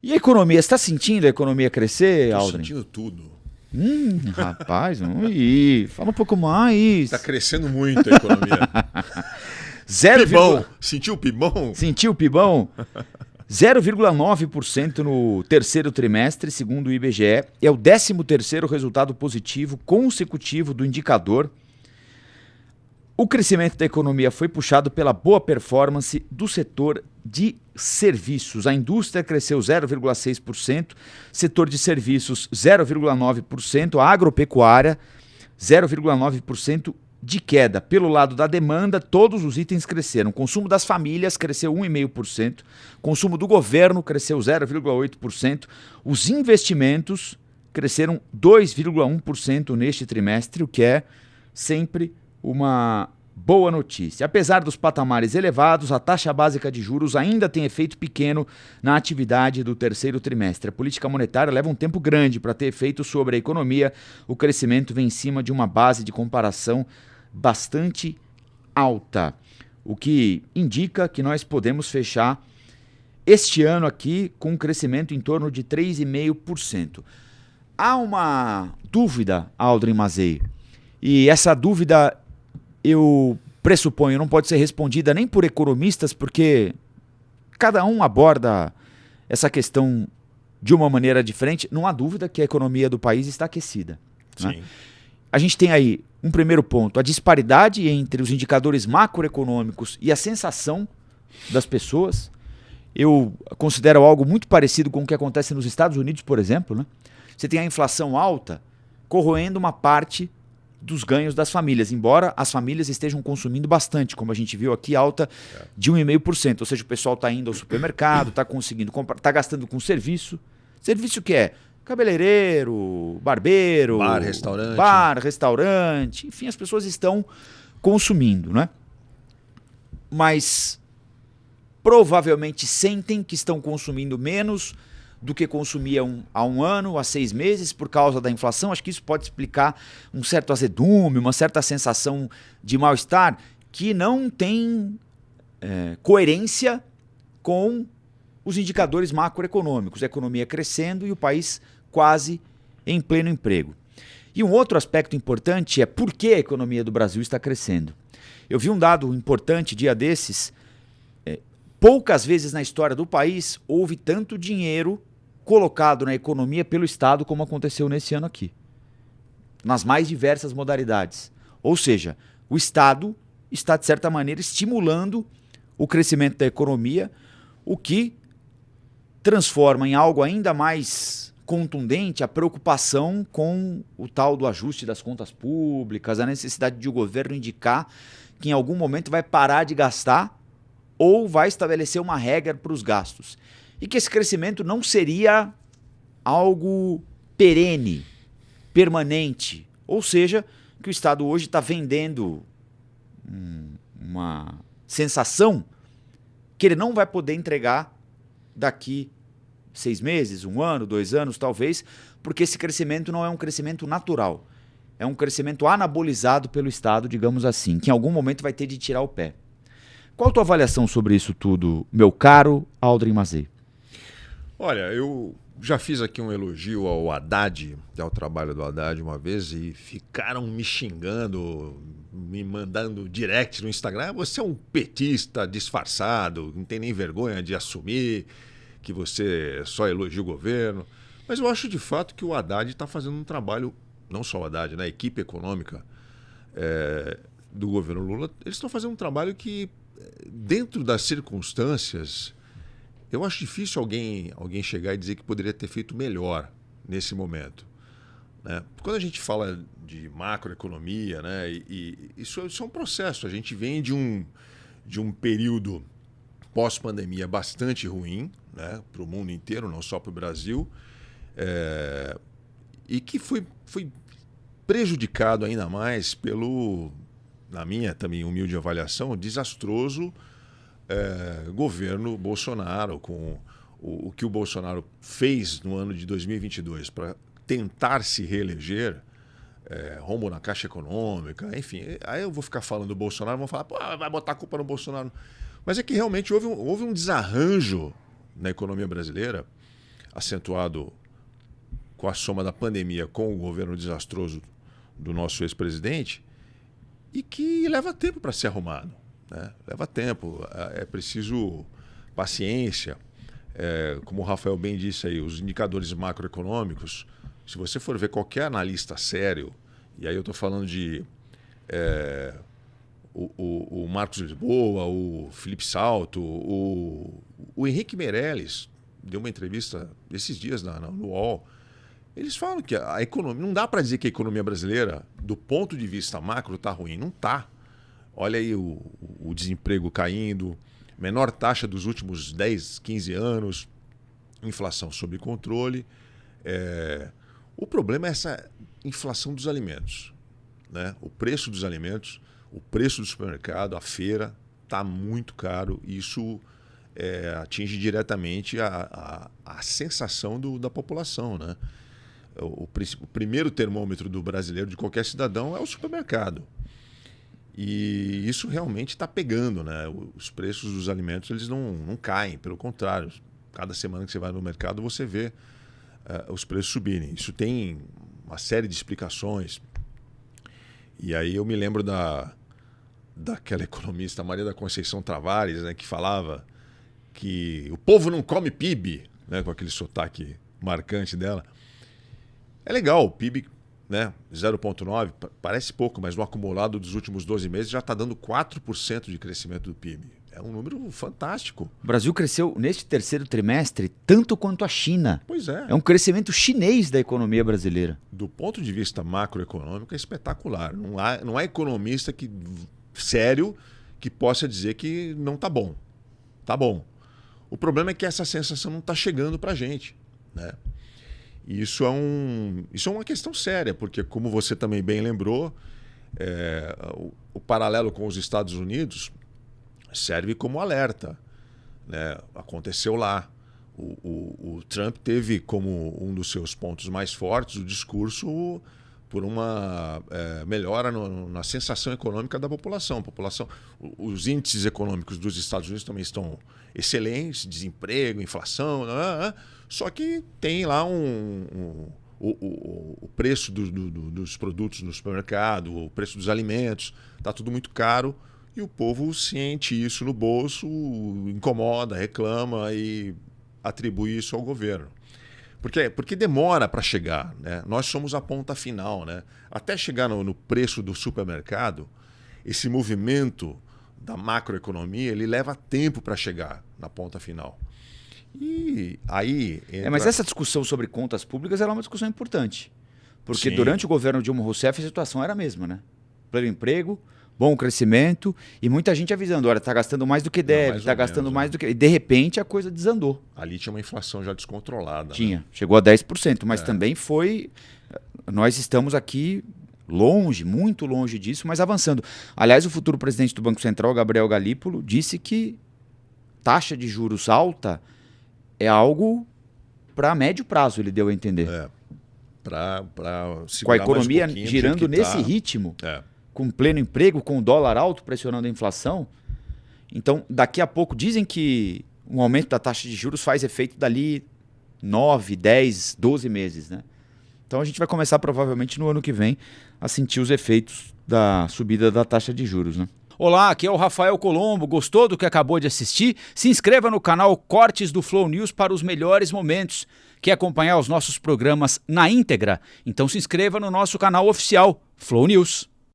E a economia, você está sentindo a economia crescer, Estou Aldrin? sentindo tudo. Rapaz, fala um pouco mais. Está crescendo muito a economia. Pibão. Sentiu o pibão? Sentiu o pibão? 0,9% no terceiro trimestre, segundo o IBGE. É o 13º resultado positivo consecutivo do indicador. O crescimento da economia foi puxado pela boa performance do setor de serviços. A indústria cresceu 0,6%, setor de serviços 0,9%, a agropecuária 0,9% de queda. Pelo lado da demanda, todos os itens cresceram. O consumo das famílias cresceu 1,5%, o consumo do governo cresceu 0,8%, os investimentos cresceram 2,1% neste trimestre, o que é sempre uma boa notícia. Apesar dos patamares elevados, a taxa básica de juros ainda tem efeito pequeno na atividade do terceiro trimestre. A política monetária leva um tempo grande para ter efeito sobre a economia. O crescimento vem em cima de uma base de comparação bastante alta, o que indica que nós podemos fechar este ano aqui com um crescimento em torno de 3,5%. Há uma dúvida, Aldrin Mazei, e essa dúvida eu pressuponho não pode ser respondida nem por economistas, porque cada um aborda essa questão de uma maneira diferente. Não há dúvida que a economia do país está aquecida. Sim. Né? A gente tem aí um primeiro ponto, a disparidade entre os indicadores macroeconômicos e a sensação das pessoas. Eu considero algo muito parecido com o que acontece nos Estados Unidos, por exemplo. Né? Você tem a inflação alta corroendo uma parte dos ganhos das famílias, embora as famílias estejam consumindo bastante, como a gente viu aqui, alta de 1,5%. Ou seja, o pessoal está indo ao supermercado, está conseguindo comprar, está gastando com serviço. Serviço que é cabeleireiro, barbeiro, bar, restaurante, enfim, as pessoas estão consumindo, né? Mas provavelmente sentem que estão consumindo menos do que consumiam há um ano, há 6 meses, por causa da inflação. Acho que isso pode explicar um certo azedume, uma certa sensação de mal-estar que não tem coerência com os indicadores macroeconômicos. A economia crescendo e o país quase em pleno emprego. E um outro aspecto importante é por que a economia do Brasil está crescendo. Eu vi um dado importante dia desses. Poucas vezes na história do país houve tanto dinheiro colocado na economia pelo Estado como aconteceu nesse ano aqui, nas mais diversas modalidades. Ou seja, o Estado está, de certa maneira, estimulando o crescimento da economia, o que transforma em algo ainda mais contundente a preocupação com o tal do ajuste das contas públicas, a necessidade de o governo indicar que em algum momento vai parar de gastar ou vai estabelecer uma regra para os gastos. E que esse crescimento não seria algo perene, permanente. Ou seja, que o Estado hoje está vendendo uma sensação que ele não vai poder entregar daqui 6 meses, 1 ano, 2 anos talvez, porque esse crescimento não é um crescimento natural. É um crescimento anabolizado pelo Estado, digamos assim, que em algum momento vai ter de tirar o pé. Qual a tua avaliação sobre isso tudo, meu caro Aldrin Mazei? Olha, eu já fiz aqui um elogio ao Haddad, ao trabalho do Haddad uma vez, e ficaram me xingando, me mandando direct no Instagram. Você é um petista disfarçado, não tem nem vergonha de assumir que você só elogia o governo. Mas eu acho de fato que o Haddad está fazendo um trabalho, não só o Haddad, né? A equipe econômica do governo Lula, eles estão fazendo um trabalho que, dentro das circunstâncias, eu acho difícil alguém chegar e dizer que poderia ter feito melhor nesse momento. Né? Quando a gente fala de macroeconomia, né, isso é um processo. A gente vem de um período pós-pandemia bastante ruim, né, para o mundo inteiro, não só para o Brasil, e que foi prejudicado ainda mais pelo, na minha também humilde avaliação, desastroso governo Bolsonaro, com o que o Bolsonaro fez no ano de 2022 para tentar se reeleger, rombo na Caixa Econômica, enfim. Aí eu vou ficar falando do Bolsonaro, vão falar, pô, vai botar a culpa no Bolsonaro. Mas é que realmente houve um desarranjo na economia brasileira acentuado com a soma da pandemia, com o governo desastroso do nosso ex-presidente, e que leva tempo para ser arrumado, né? Leva tempo, é preciso paciência. Como o Rafael bem disse aí, os indicadores macroeconômicos, se você for ver qualquer analista sério, e aí eu estou falando de o Marcos Lisboa, o Felipe Salto, o Henrique Meirelles deu uma entrevista esses dias no UOL. Eles falam que a economia, não dá para dizer que a economia brasileira, do ponto de vista macro, está ruim. Não está. Olha aí o desemprego caindo, menor taxa dos últimos 10, 15 anos, inflação sob controle. O problema é essa inflação dos alimentos, né? O preço dos alimentos, o preço do supermercado, a feira, está muito caro. E isso atinge diretamente a sensação da população, né? O primeiro termômetro do brasileiro, de qualquer cidadão, é o supermercado. E isso realmente está pegando, né? Os preços dos alimentos eles não caem, pelo contrário. Cada semana que você vai no mercado, você vê os preços subirem. Isso tem uma série de explicações. E aí eu me lembro daquela economista, Maria da Conceição Tavares, né, que falava que o povo não come PIB, né, com aquele sotaque marcante dela. É legal, o PIB, né, 0,9, parece pouco, mas no acumulado dos últimos 12 meses já está dando 4% de crescimento do PIB. É um número fantástico. O Brasil cresceu neste terceiro trimestre tanto quanto a China. Pois é. É um crescimento chinês da economia brasileira. Do ponto de vista macroeconômico é espetacular. Não há economista sério que possa dizer que não está bom. Está bom. O problema é que essa sensação não está chegando para a gente, né? E isso é uma questão séria, porque, como você também bem lembrou, o paralelo com os Estados Unidos serve como alerta, né? Aconteceu lá. O Trump teve como um dos seus pontos mais fortes o discurso por uma melhora na sensação econômica da população. Os índices econômicos dos Estados Unidos também estão excelentes, desemprego, inflação, só que tem lá o preço dos produtos no supermercado, o preço dos alimentos, está tudo muito caro e o povo sente isso no bolso, incomoda, reclama e atribui isso ao governo. Porque demora para chegar, né? Nós somos a ponta final, né? Até chegar no preço do supermercado, esse movimento da macroeconomia ele leva tempo para chegar na ponta final. E aí mas essa discussão sobre contas públicas era uma discussão importante. Porque Sim. durante o governo Dilma Rousseff a situação era a mesma, né? Pleno emprego, bom crescimento e muita gente avisando, olha, está gastando mais do que deve, está gastando mais do que... E de repente a coisa desandou. Ali tinha uma inflação já descontrolada. Tinha, né? Chegou a 10%, mas também foi... Nós estamos aqui longe, muito longe disso, mas avançando. Aliás, o futuro presidente do Banco Central, Gabriel Galípolo, disse que taxa de juros alta é algo para médio prazo, ele deu a entender. Para com a economia girando nesse ritmo, com pleno emprego, com o dólar alto pressionando a inflação. Então, daqui a pouco, dizem que um aumento da taxa de juros faz efeito dali 9, 10, 12 meses, né? Então a gente vai começar provavelmente no ano que vem a sentir os efeitos da subida da taxa de juros, né? Olá, aqui é o Rafael Colombo. Gostou do que acabou de assistir? Se inscreva no canal Cortes do Flow News para os melhores momentos. Quer acompanhar os nossos programas na íntegra? Então se inscreva no nosso canal oficial Flow News.